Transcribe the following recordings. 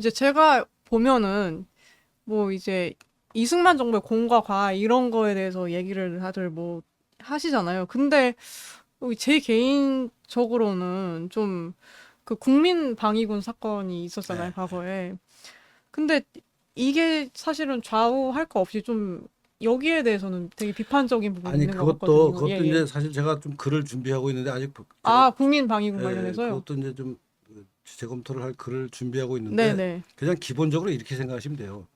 이제 제가 보면은 뭐 이제 이승만 정부의 공과 과 이런 거에 대해서 얘기를 다들 뭐 하시잖아요. 근데 제 개인적으로는 좀 그 국민 방위군 사건이 있었잖아요, 네. 과거에. 근데 이게 사실은 좌우할 거 없이 좀 여기에 대해서는 되게 비판적인 부분이 아니 있는 것 그것도 같거든요. 예, 그것도 예. 이제 사실 제가 좀 글을 준비하고 있는데 아직 제가 아, 국민 방위군 관련해서요? 그것도 이제 좀 재검토를 할 글을 준비하고 있는데 네네. 그냥 기본적으로 이렇게 생각하시면 돼요.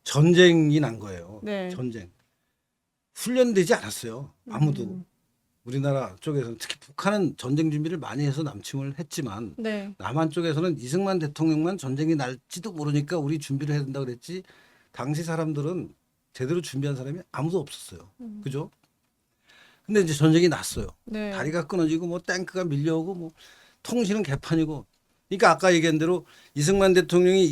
전쟁이 난 거예요. 네. 전쟁. 훈련되지 않았어요. 아무도. 음, 우리나라 쪽에서는 특히 북한은 전쟁 준비를 많이 해서 남침을 했지만 네. 남한 쪽에서는 이승만 대통령만 전쟁이 날지도 모르니까 우리 준비를 해야 된다 그랬지 당시 사람들은 제대로 준비한 사람이 아무도 없었어요. 음, 그죠? 근데 이제 전쟁이 났어요. 네. 다리가 끊어지고 뭐 탱크가 밀려오고 뭐 통신은 개판이고. 그러니까 아까 얘기한 대로 이승만 대통령이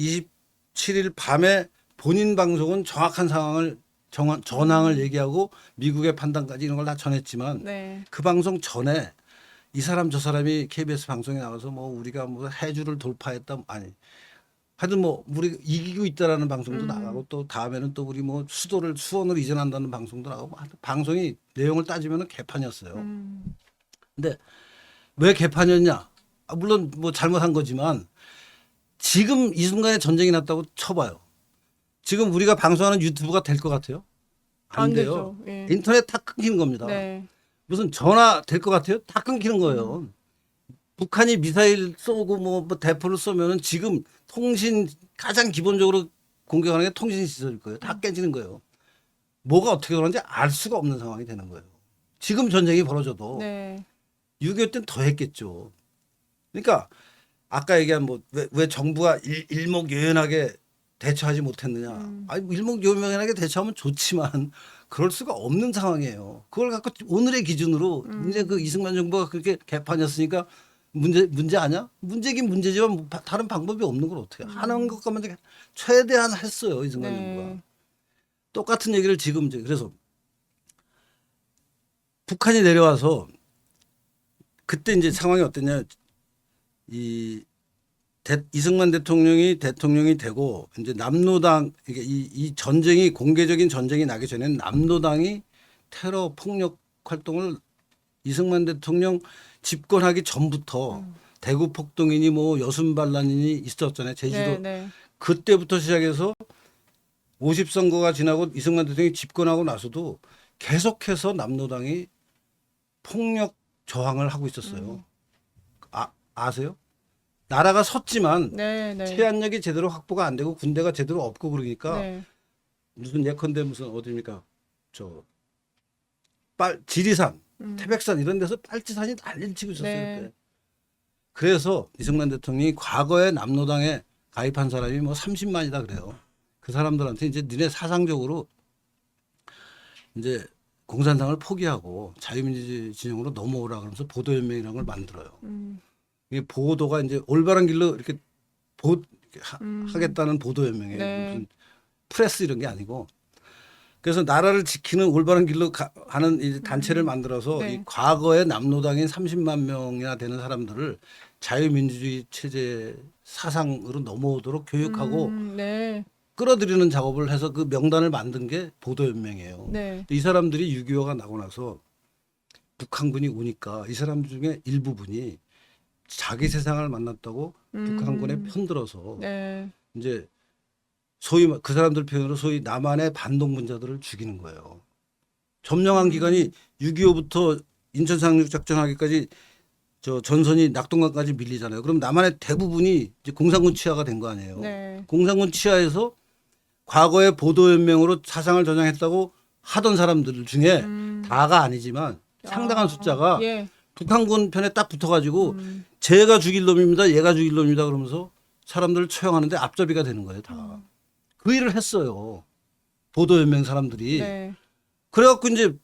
27일 밤에 본인 방송은 정확한 상황을 전황을 음, 얘기하고 미국의 판단까지 이런 걸 다 전했지만 네. 그 방송 전에 이 사람 저 사람이 KBS 방송에 나와서 뭐 우리가 뭐 해주를 돌파했다 아니 하여튼 뭐 우리 이기고 있다라는 방송도 음, 나가고 또 다음에는 또 우리 뭐 수도를 수원으로 이전한다는 방송도 나가고 하여튼 방송이 내용을 따지면은 개판이었어요. 음, 근데 왜 개판이었냐? 물론 뭐 잘못한 거지만 지금 이 순간에 전쟁이 났다고 쳐봐요. 지금 우리가 방송하는 유튜브가 될 것 같아요? 안 안 돼요. 되죠. 예. 인터넷 다 끊기는 겁니다. 네. 무슨 전화 될 것 같아요? 다 끊기는 음, 거예요. 북한이 미사일 쏘고 뭐 대포를 쏘면은 지금 통신 가장 기본적으로 공격하는 게 통신 시설일 거예요. 다 깨지는 거예요. 뭐가 어떻게 그러는지 알 수가 없는 상황이 되는 거예요. 지금 전쟁이 벌어져도 네. 6.25 때는 더 했겠죠. 그러니까 아까 얘기한 뭐 왜 정부가 일목요연하게 대처하지 못했느냐. 음, 아니 뭐 일목요연하게 대처하면 좋지만 그럴 수가 없는 상황이에요. 그걸 갖고 오늘의 기준으로 이제 그 음, 이승만 정부가 그렇게 개판이었으니까 문제 아니야? 문제긴 문제지만 뭐 다른 방법이 없는 걸 어떻게 하는 음, 것까만 최대한 했어요 이승만 정부가. 네. 똑같은 얘기를 지금 이제 그래서 북한이 내려와서 그때 이제 상황이 어땠냐. 이 이승만 대통령이 되고 이제 남로당 이게 이 전쟁이 공개적인 전쟁이 나기 전에는 남로당이 테러 폭력 활동을 이승만 대통령 집권하기 전부터 음, 대구 폭동이니 뭐 여순 반란이니 있었잖아요. 네, 제주도 네. 그때부터 시작해서 50선거가 지나고 이승만 대통령이 집권하고 나서도 계속해서 남로당이 폭력 저항을 하고 있었어요. 음, 아세요? 나라가 섰지만 네, 네. 치안력이 제대로 확보가 안 되고 군대가 제대로 없고 그러니까 네. 무슨 예컨대 무슨 어디입니까? 저 지리산, 음, 태백산 이런 데서 빨치산이 난리를 치고 있었어요 네. 그때. 그래서 이승만 대통령이 과거에 남로당에 가입한 사람이 뭐 30만이다 그래요. 그 사람들한테 이제 니네 사상적으로 이제 공산당을 포기하고 자유민주 진영으로 넘어오라 그러면서 보도연맹이라는 걸 만들어요. 음, 이 보도가 이제 올바른 길로 이렇게 이렇게 음, 하겠다는 보도연맹이에요. 네. 무슨 프레스 이런 게 아니고. 그래서 나라를 지키는 올바른 길로 가는 이 단체를 음, 만들어서 이 네. 과거에 남로당인 30만 명이나 되는 사람들을 자유민주주의 체제 사상으로 넘어오도록 교육하고 네. 끌어들이는 작업을 해서 그 명단을 만든 게 보도연맹이에요. 네. 이 사람들이 6.25가 나고 나서 북한군이 오니까 이 사람 중에 일부분이 자기 세상을 만났다고 북한군에 음, 편들어서 네. 이제 소위 그 사람들 표현으로 소위 남한의 반동분자들을 죽이는 거예요. 점령한 기간이 음, 6.25부터 인천 상륙 작전하기까지 저 전선이 낙동강까지 밀리잖아요. 그럼 남한의 대부분이 이제 공산군 치하가 된 거 아니에요. 네. 공산군 치하에서 과거에 보도연맹으로 사상을 전향했다고 하던 사람들 중에 음, 다가 아니지만 상당한 아, 숫자가 예. 북한군 편에 딱 붙어가지고 음, 쟤가 죽일 놈입니다. 얘가 죽일 놈입니다. 그러면서 사람들을 처형하는데 앞잡이가 되는 거예요. 다. 음, 그 일을 했어요. 보도연맹 사람들이. 네. 그래갖고 이제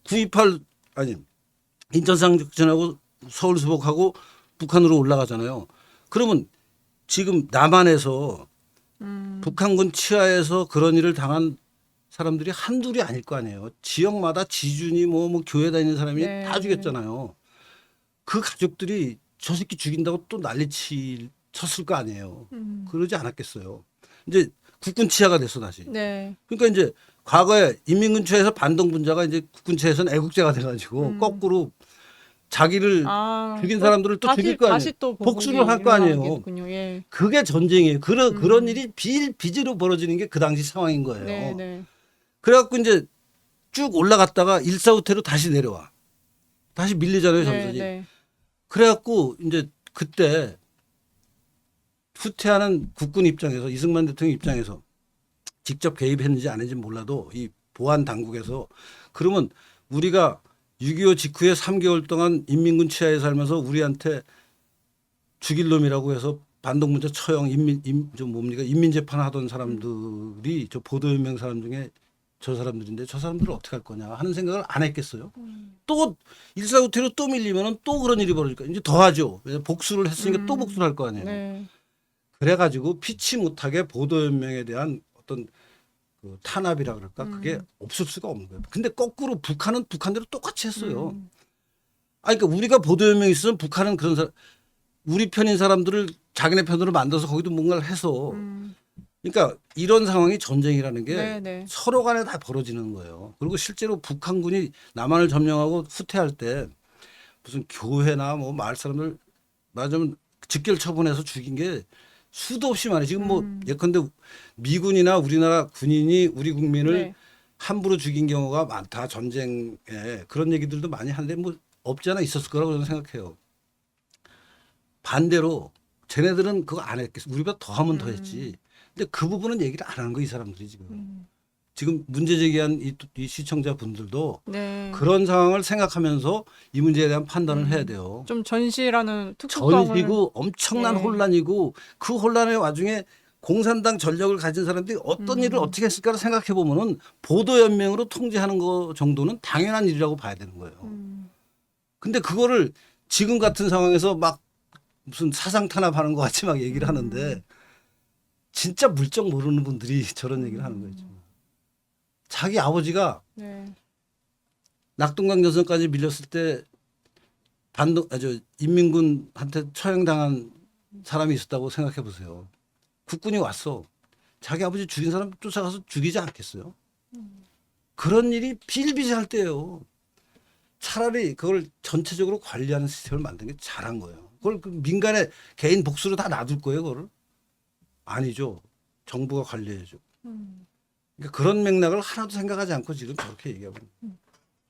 9.28 아니 인천상륙전하고 서울 수복하고 북한으로 올라가잖아요. 그러면 지금 남한에서 음, 북한군 치하에서 그런 일을 당한 사람들이 한둘이 아닐 거 아니에요. 지역마다 지준이 뭐 교회 다니는 사람이 다 네. 죽였잖아요. 그 가족들이 저 새끼 죽인다고 또 난리칠 쳤을 거 아니에요. 음. 그러지 않았겠어요. 이제 국군 치하가 됐어 다시. 네. 그러니까 이제 과거에 인민군체에서 반동분자가 이제 국군체에서는 애국자가 돼가지고 거꾸로 자기를 아, 죽인 사람들을 또 죽일 거 아니에요. 다시 또 복수를 할 거 아니에요. 일어나겠군요. 예. 그게 전쟁이에요. 그런 일이 빚으로 벌어지는 게 그 당시 상황인 거예요. 네, 네. 그래갖고 이제 쭉 올라갔다가 일사후퇴로 다시 내려와. 다시 밀리잖아요, 네, 전선이. 네. 그래갖고 이제 그때 후퇴하는 국군 입장에서 이승만 대통령 입장에서 직접 개입했는지 안 했는지 몰라도 이 보안 당국에서 그러면 우리가 6.25 직후에 3개월 동안 인민군 치하에 살면서 우리한테 죽일 놈이라고 해서 반동문자 처형 인민재판 하던 사람들이 저 보도연맹 사람 중에 저 사람들인데 저 사람들을 어떻게 할 거냐 하는 생각을 안 했겠어요. 또 일사후퇴로 또 밀리면은 또 그런 일이 벌어질까 이제 더 하죠. 복수를 했으니까 또 복수를 할 거 아니에요. 네. 그래가지고 피치 못하게 보도연맹에 대한 어떤 그 탄압이라 그럴까 그게 없을 수가 없는 거예요. 근데 거꾸로 북한은 북한대로 똑같이 했어요. 그러니까 우리가 보도연맹이 있으면 북한은 그런 사람 우리 편인 사람들을 자기네 편으로 만들어서 거기도 뭔가를 해서 그러니까 이런 상황이 전쟁이라는 게 네, 네. 서로 간에 다 벌어지는 거예요. 그리고 실제로 북한군이 남한을 점령하고 후퇴할 때 무슨 교회나 뭐 마을 사람들 말하자면 직결 처분해서 죽인 게 수도 없이 많아요. 지금 뭐 예컨대 미군이나 우리나라 군인이 우리 국민을 네. 함부로 죽인 경우가 많다. 전쟁에 그런 얘기들도 많이 하는데 뭐 없지 않아 있었을 거라고 저는 생각해요. 반대로 쟤네들은 그거 안 했겠어. 우리보다 더 하면 더 했지. 근데 그 부분은 얘기를 안 하는 거 이 사람들이 지금. 지금 문제 제기한 이 시청자분들도 네. 그런 상황을 생각하면서 이 문제에 대한 판단을 해야 돼요. 좀 전시라는 특수성을 전시고 엄청난 네. 혼란이고 그 혼란의 와중에 공산당 전력을 가진 사람들이 어떤 일을 어떻게 했을까를 생각해 보면은 보도연맹으로 통제하는 거 정도는 당연한 일이라고 봐야 되는 거예요. 근데 그거를 지금 같은 상황에서 막 무슨 사상 탄압하는 것 같이 막 얘기를 하는데 진짜 물정 모르는 분들이 저런 얘기를 하는 거죠. 자기 아버지가 네. 낙동강 전선까지 밀렸을 때 인민군한테 처형당한 사람이 있었다고 생각해 보세요. 국군이 왔어. 자기 아버지 죽인 사람 쫓아가서 죽이지 않겠어요? 그런 일이 비일비재할 때예요. 차라리 그걸 전체적으로 관리하는 시스템을 만든 게 잘한 거예요. 그걸 그 민간의 개인 복수로 다 놔둘 거예요, 그거를? 아니죠. 정부가 관리해야죠. 그러니까 그런 맥락을 하나도 생각하지 않고 지금 저렇게 얘기하고 있는 거예요.